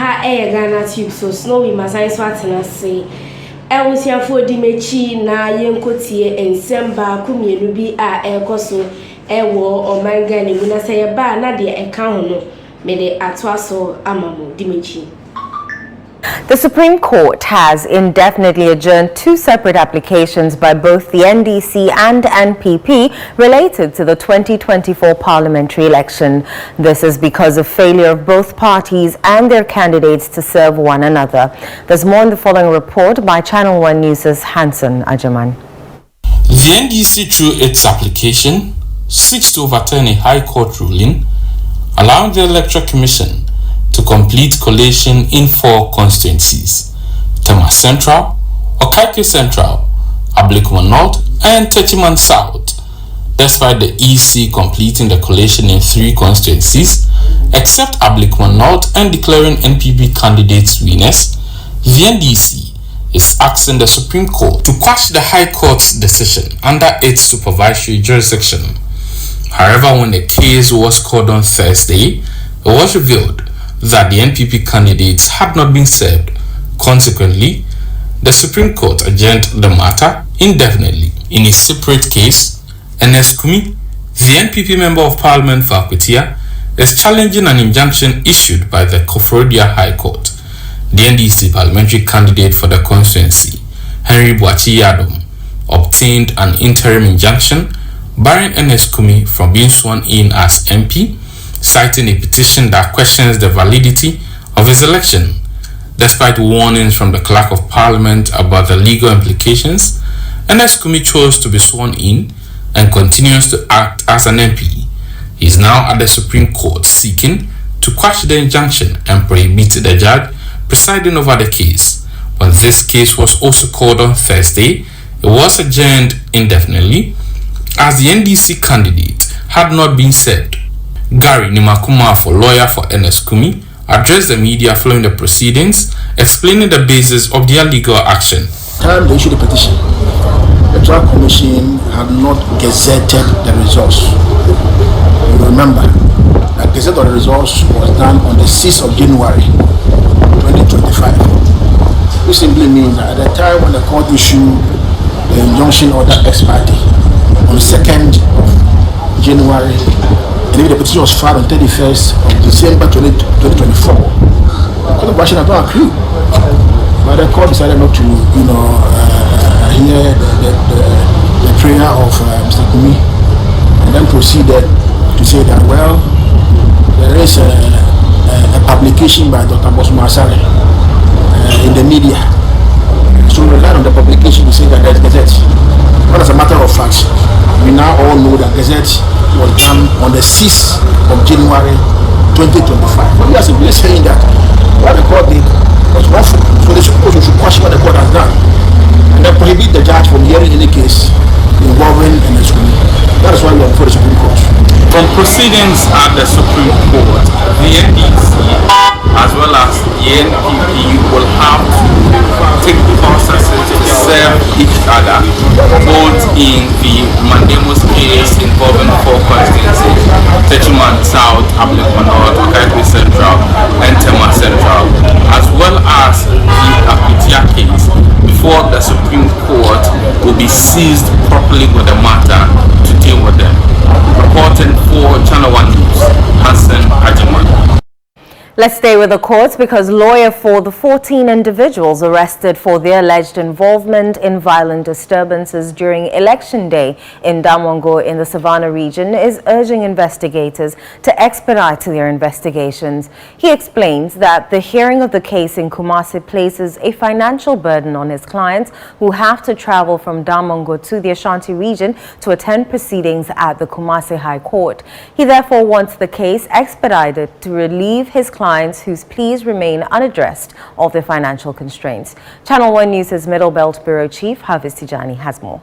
ha Ghanatube so snowy masai swatena say Elsiafo Dimechi na yenkotie ensemba kumienu bi a ekoso ewo omanga ni muna say ba na de eka ho no me de atwaso amamo Dimechi. The Supreme Court has indefinitely adjourned two separate applications by both the NDC and NPP related to the 2024 parliamentary election. This is because of failure of both parties and their candidates to serve one another. There's more in the following report by Channel 1 News' Hanson Ajaman. The NDC, through its application, seeks to overturn a High Court ruling allowing the Electoral Commission to complete collation in 4 constituencies: Tema Central, Okaike Central, Ablikman North, and Techiman South. Despite the EC completing the collation in 3 constituencies, except Ablikman North, and declaring NPP candidates winners, the NDC is asking the Supreme Court to quash the High Court's decision under its supervisory jurisdiction. However, when the case was called on Thursday, it was revealed that the NPP candidates had not been served. Consequently, the Supreme Court adjourned the matter indefinitely. In a separate case, Ernest Kumi, the NPP Member of Parliament for Akwetia, is challenging an injunction issued by the Koforidua High Court. The NDC parliamentary candidate for the constituency, Henry Boachi Yadom, obtained an interim injunction barring Ernest Kumi from being sworn in as MP, citing a petition that questions the validity of his election. Despite warnings from the Clerk of Parliament about the legal implications, Ernest Kumi chose to be sworn in and continues to act as an MP. He is now at the Supreme Court seeking to quash the injunction and prohibit the judge presiding over the case. When this case was also called on Thursday, it was adjourned indefinitely as the NDC candidate had not been served. Gary Nimakuma, for lawyer for Ernest Kumi, addressed the media following the proceedings, explaining the basis of their legal action. Time they issued the petition, the Electoral Commission had not gazetted the results. You remember that gazette of the results was done on the 6th of January 2025, which simply means that at the time when the court issued the injunction order ex parte on the 2nd of January, and the petition was filed on 31st of December 2024. The Court of Action had not accrued, but the court decided not to, hear the prayer of Mr. Kumi, and then proceeded to say that, well, there is a publication by Dr. Bosma Asare in the media. So we relied on the publication to say that there is gazette. But as a matter of fact, we now all know that gazette was done on the 6th of January 2025. But we are simply saying that what the court did was lawful. So the Supreme Court should question what the court has done and then prohibit the judge from hearing any case involving Ernest Kumi. That is why we are before the Supreme Court. From proceedings at the Supreme Court, the NDC as well as the NPP will have to take processes to serve each other, both in the Mandemus case involving 4 constituencies: Techiman South, Ablikman North, Okaigwe Central, and Tema Central, as well as the Akwetia case, before the Supreme Court will be seized properly with the matter to deal with them. Reporting for Channel 1 News, Hanson Ajaman. Let's stay with the courts because lawyer for the 14 individuals arrested for their alleged involvement in violent disturbances during election day in Damongo in the Savannah region is urging investigators to expedite their investigations. He explains that the hearing of the case in Kumasi places a financial burden on his clients who have to travel from Damongo to the Ashanti region to attend proceedings at the Kumasi High Court. He therefore wants the case expedited to relieve his clients whose pleas remain unaddressed of their financial constraints. Channel 1 News' Middle Belt Bureau Chief Hafiz Tijani has more.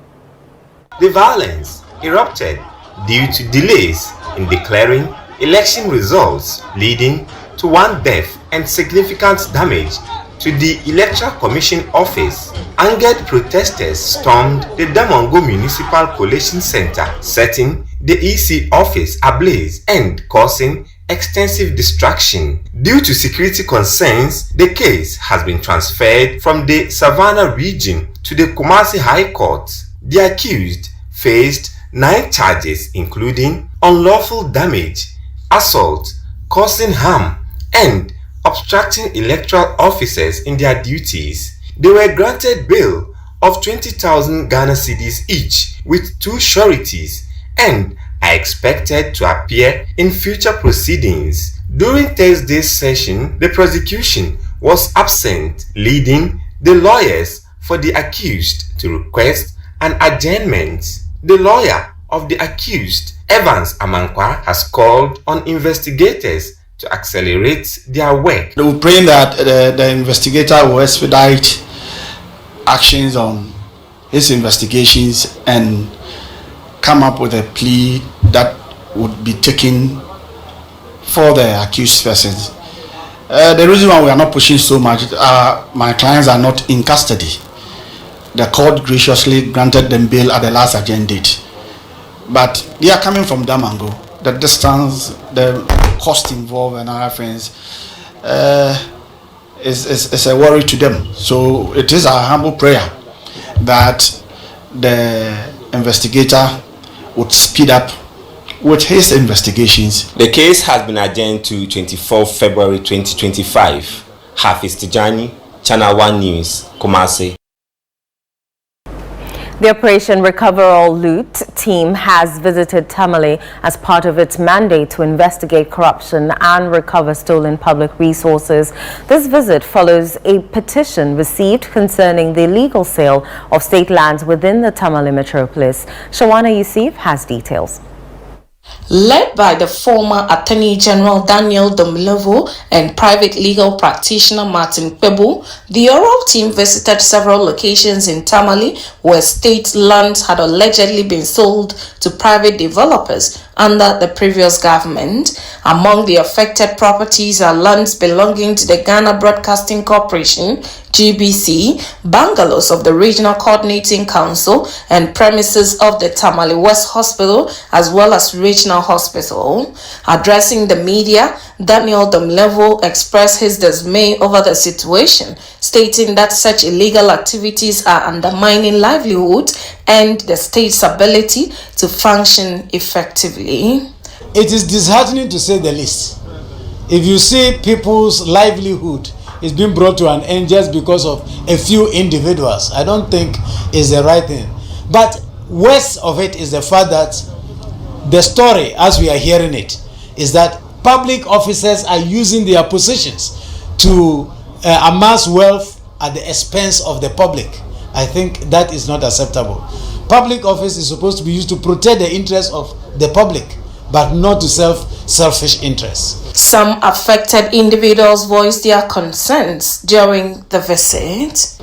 The violence erupted due to delays in declaring election results, leading to 1 death and significant damage to the Electoral Commission office. Angered protesters stormed the Damongo Municipal Collation Center, setting the EC office ablaze and causing extensive distraction. Due to security concerns, the case has been transferred from the Savannah region to the Kumasi High Court. The accused faced 9 charges including unlawful damage, assault, causing harm, and obstructing electoral officers in their duties. They were granted bail of 20,000 Ghana cedis each with 2 sureties and are expected to appear in future proceedings. During Thursday's session, the prosecution was absent, leading the lawyers for the accused to request an adjournment. The lawyer of the accused, Evans Amankwa, has called on investigators to accelerate their work. We're praying that the investigator will expedite actions on his investigations and come up with a plea that would be taken for the accused persons. The reason why we are not pushing so much, my clients are not in custody. The court graciously granted them bail at the last adjourned date. But they are coming from Damongo. The distance, the cost involved and other things is a worry to them. So it is our humble prayer that the investigator would speed up with his investigations. The case has been adjourned to 24 February 2025. Hafiz Tijani, Channel 1 News, Kumasi. The Operation Recover All Loot team has visited Tamale as part of its mandate to investigate corruption and recover stolen public resources. This visit follows a petition received concerning the illegal sale of state lands within the Tamale metropolis. Shawana Yusuf has details. Led by the former Attorney General Daniel Domlevo and private legal practitioner Martin Kwebu, the oral team visited several locations in Tamale where state lands had allegedly been sold to private developers under the previous government. Among the affected properties are lands belonging to the Ghana Broadcasting Corporation, GBC, bungalows of the Regional Coordinating Council, and premises of the Tamale West Hospital as well as Regional Hospital. Addressing the media, Daniel Domlevo expressed his dismay over the situation, stating that such illegal activities are undermining livelihood and the state's ability to function effectively. It is disheartening to say the least. If you see people's livelihood is being brought to an end just because of a few individuals, I don't think is the right thing. But worst of it is the fact that the story, as we are hearing it, is that public officers are using their positions to amass wealth at the expense of the public. I think that is not acceptable. Public office is supposed to be used to protect the interests of the public, but not to selfish interests. Some affected individuals voiced their concerns during the visit.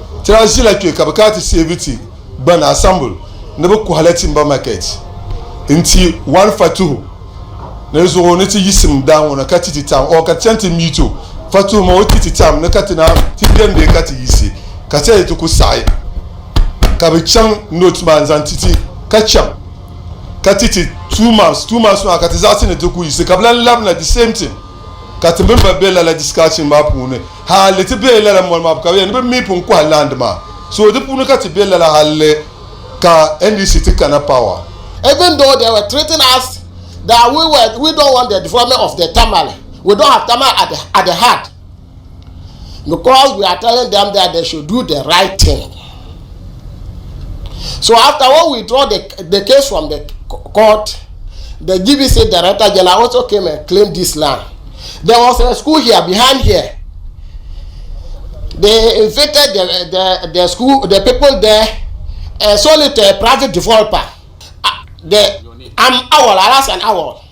Inti one fatu na zo ne ti yisim down na kati tam o ka tente mito fatu ma o ti tam na kati na ti dem de kati yisi kati to ku sai ka be chan note man zantiti ka cham kati ti 2 months na kati zati ne to ku yisi ka blan lab na the same thing kati member bela la discussion ma pu ne ha le ti bela la mo ma ka be ne me pu ku land ma so de pu ne kati bela la halle ka NDC ti kana power. Even though they were treating us that we don't want the development of the Tamale. We don't have Tamale at the heart. Because we are telling them that they should do the right thing. So after when we draw the case from the court, the GBC Director General also came and claimed this land. There was a school here, behind here. They infected the school, the people there, and sold it to a private developer. Alas an owl,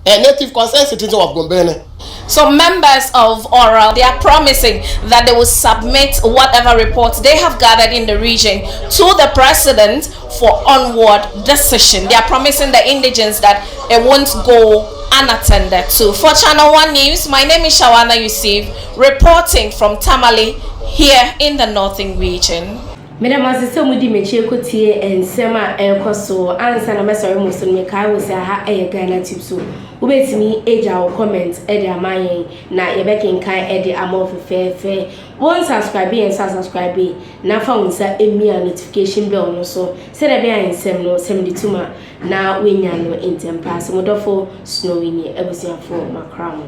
a native concerned citizen of Gombene. So members of Oral, they are promising that they will submit whatever reports they have gathered in the region to the president for onward decision. They are promising the indigents that it won't go unattended to. For Channel 1 News, my name is Shawana Yusuf, reporting from Tamale here in the Northern region. Madam Assistant Mudi Mechekotie and Sema El Coso, answer a message almost on me. I was a Ghanatube so. Ubet me age our comments, Eddie Amaye, na Yebekin Kai Eddie Amor fair. One subscribe and subscribe. Na found sir a notification bell no so. Said a bear in 72 na we no in temper. So, snowy near everything for my crown.